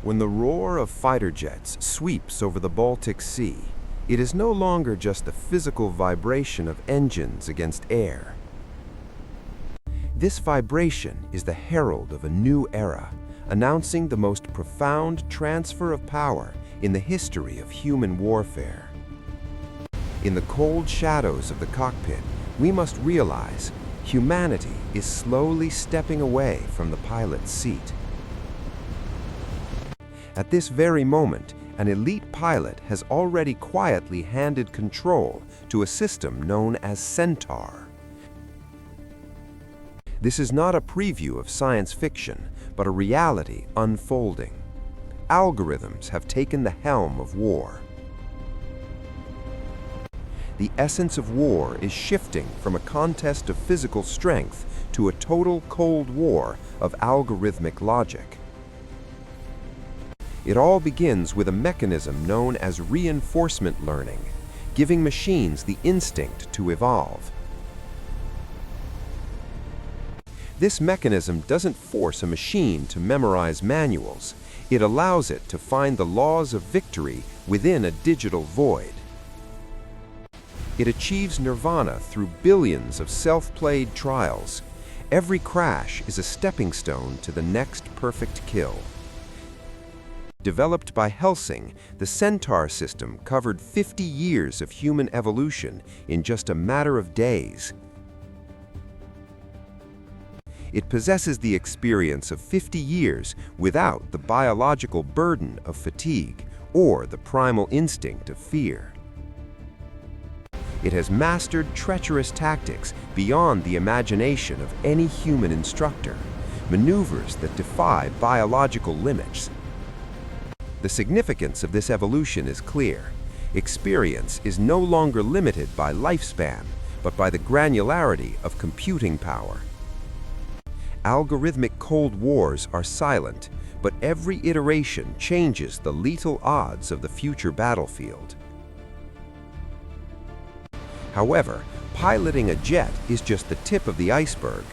When the roar of fighter jets sweeps over the Baltic Sea, it is no longer just the physical vibration of engines against air. This vibration is the herald of a new era, announcing the most profound transfer of power in the history of human warfare. In the cold shadows of the cockpit, we must realize humanity is slowly stepping away from the pilot's seat. At this very moment, an elite pilot has already quietly handed control to a system known as Centaur. This is not a preview of science fiction, but a reality unfolding. Algorithms have taken the helm of war. The essence of war is shifting from a contest of physical strength to a total Cold War of algorithmic logic. It all begins with a mechanism known as reinforcement learning, giving machines the instinct to evolve. This mechanism doesn't force a machine to memorize manuals. It allows it to find the laws of victory within a digital void. It achieves nirvana through billions of self-played trials. Every crash is a stepping stone to the next perfect kill. Developed by Helsing, the Centaur system covered 50 years of human evolution in just a matter of days. It possesses the experience of 50 years without the biological burden of fatigue or the primal instinct of fear. It has mastered treacherous tactics beyond the imagination of any human instructor, maneuvers that defy biological limits. The significance of this evolution is clear. Experience is no longer limited by lifespan, but by the granularity of computing power. Algorithmic Cold Wars are silent, but every iteration changes the lethal odds of the future battlefield. However, piloting a jet is just the tip of the iceberg.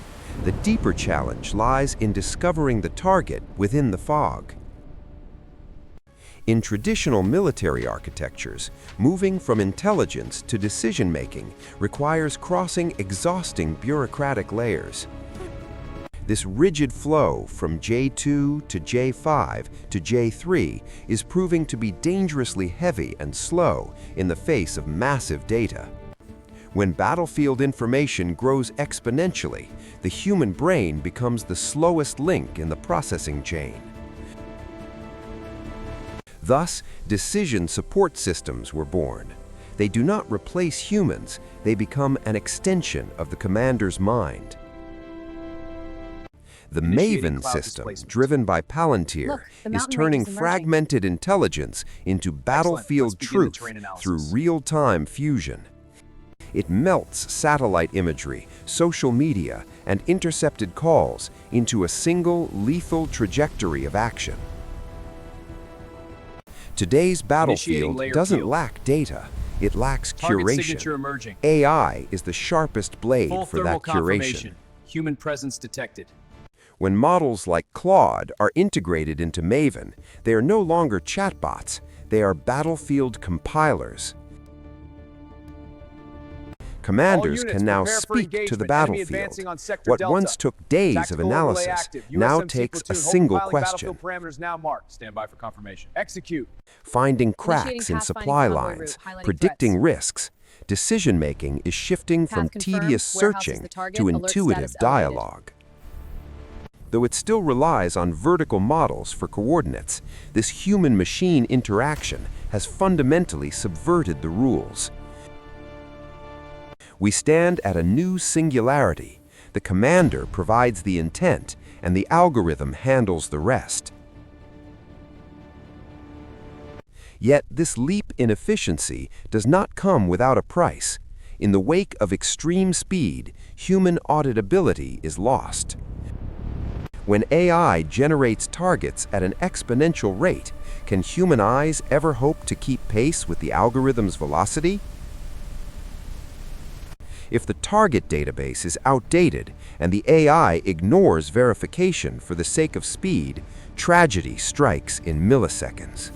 The deeper challenge lies in discovering the target within the fog. In traditional military architectures, moving from intelligence to decision-making requires crossing exhausting bureaucratic layers. This rigid flow from J2 to J5 to J3 is proving to be dangerously heavy and slow in the face of massive data. When battlefield information grows exponentially, the human brain becomes the slowest link in the processing chain. Thus, decision support systems were born. They do not replace humans, they become an extension of the commander's mind. The Maven system, driven by Palantir, is turning fragmented intelligence into battlefield truth through real-time fusion. It melts satellite imagery, social media, and intercepted calls into a single lethal trajectory of action. Today's battlefield doesn't lack data, it lacks curation. AI is the sharpest blade for that curation. Human presence detected. When models like Claude are integrated into Maven, they are no longer chatbots, they are battlefield compilers. Commanders can now speak to the battlefield. What once took days of analysis now takes a single question. Stand by for confirmation. Execute. Finding cracks in supply lines, predicting risks. Decision-making is shifting from tedious searching to intuitive dialogue. Though it still relies on vertical models for coordinates, this human-machine interaction has fundamentally subverted the rules. We stand at a new singularity. The commander provides the intent, and the algorithm handles the rest. Yet this leap in efficiency does not come without a price. In the wake of extreme speed, human auditability is lost. When AI generates targets at an exponential rate, can human eyes ever hope to keep pace with the algorithm's velocity? If the target database is outdated and the AI ignores verification for the sake of speed, tragedy strikes in milliseconds.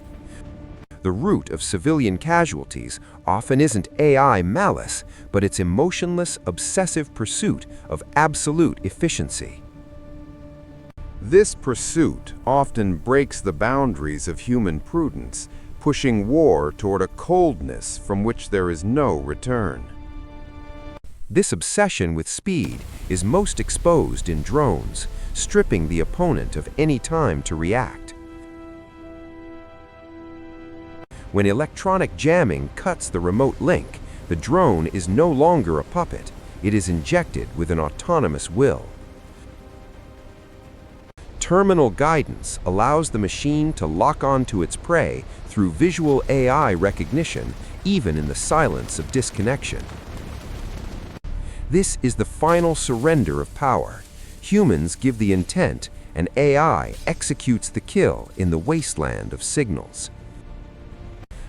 The root of civilian casualties often isn't AI malice, but its emotionless, obsessive pursuit of absolute efficiency. This pursuit often breaks the boundaries of human prudence, pushing war toward a coldness from which there is no return. This obsession with speed is most exposed in drones, stripping the opponent of any time to react. When electronic jamming cuts the remote link, the drone is no longer a puppet. It is injected with an autonomous will. Terminal guidance allows the machine to lock onto its prey through visual AI recognition, even in the silence of disconnection. This is the final surrender of power. Humans give the intent, and AI executes the kill in the wasteland of signals.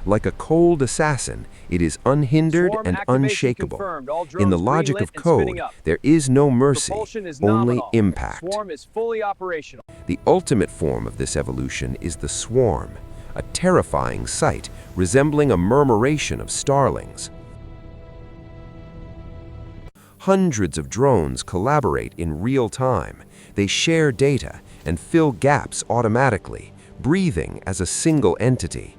Like a cold assassin, it is unhindered Swarm and activation unshakable. confirmed. All drones In the logic greenlit of and spinning code, up. there is no mercy, Propulsion is only nominal. impact. Swarm is fully operational. The ultimate form of this evolution is the swarm, a terrifying sight resembling a murmuration of starlings. Hundreds of drones collaborate in real time. They share data and fill gaps automatically, breathing as a single entity.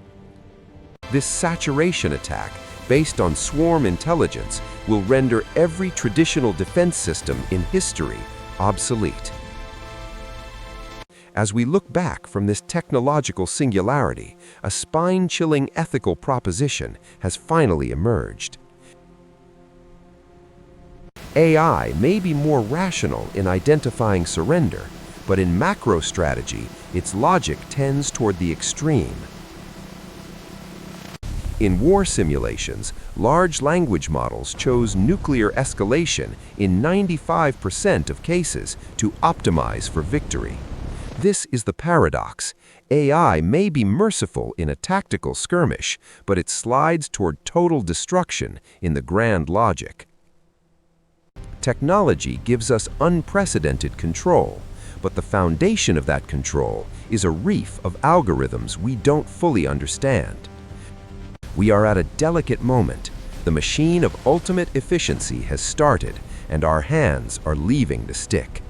This saturation attack, based on swarm intelligence, will render every traditional defense system in history obsolete. As we look back from this technological singularity, a spine-chilling ethical proposition has finally emerged. AI may be more rational in identifying surrender, but in macro strategy, its logic tends toward the extreme. In war simulations, large language models chose nuclear escalation in 95% of cases to optimize for victory. This is the paradox. AI may be merciful in a tactical skirmish, but it slides toward total destruction in the grand logic. Technology gives us unprecedented control, but the foundation of that control is a reef of algorithms we don't fully understand. We are at a delicate moment. The machine of ultimate efficiency has started, and our hands are leaving the stick.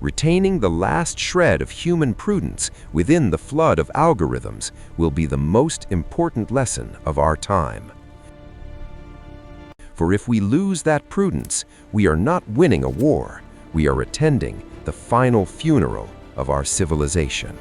Retaining the last shred of human prudence within the flood of algorithms will be the most important lesson of our time. For if we lose that prudence, we are not winning a war. We are attending the final funeral of our civilization.